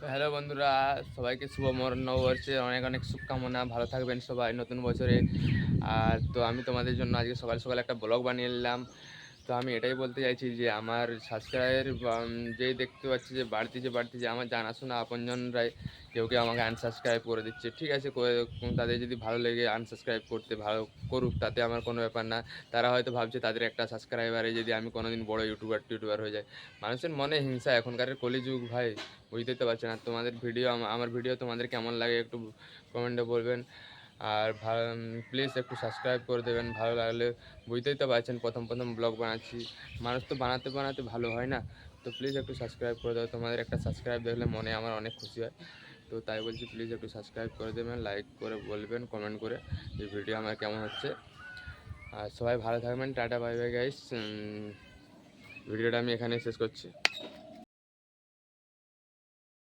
তো হ্যালো বন্ধুরা, সবাইকে শুভ নববর্ষে অনেক অনেক শুভকামনা। ভালো থাকবেন সবাই নতুন বছরে। আর তো আমি তোমাদের জন্য আজকে সকাল সকাল একটা ব্লগ বানিয়ে নিলাম। তো আমি এটাই বলতে চাইছি যে আমার সাবস্ক্রাইবের যেই দেখতে পাচ্ছি যে বাড়তিছে আমার জানাশোনা আপনজনরাই কেউ কেউ আমাকে আনসাবস্ক্রাইব করে দিচ্ছে। ঠিক আছে, তাদের যদি ভালো লেগে আনসাবস্ক্রাইব করতে ভালো করুক, তাতে আমার কোনো ব্যাপার না। তারা হয়তো ভাবছে তাদের একটা সাবস্ক্রাইবারে যদি আমি কোনোদিন বড় ইউটিউবার হয়ে যাই। মানুষের মনে হিংসা, এখনকার কলিযুগ ভাই, বুঝতেই তো পারছেন। আর তোমাদের ভিডিও, আমার ভিডিও তোমাদের কেমন লাগে একটু কমেন্টে বলবেন। আর প্লিজ একটু সাবস্ক্রাইব করে দেবেন ভালো লাগলে। বুঝতেই তো পারছেন প্রথম প্রথম ব্লগ বানাচ্ছি, মানুষ তো বানাতে বানাতে ভালো হয় না। তো প্লিজ একটু সাবস্ক্রাইব করে দেবো, তোমাদের একটা সাবস্ক্রাইব দেখলে মনে আমার অনেক খুশি হয়। তো তাই বলছি, প্লিজ একটু সাবস্ক্রাইব করে দেবেন, লাইক করে বলবেন কমেন্ট করে যে ভিডিও আমার কেমন হচ্ছে। আর সবাই ভালো থাকবেন, টাটা বাই বাই গাইস। ভিডিওটা আমি এখানেই শেষ করছি।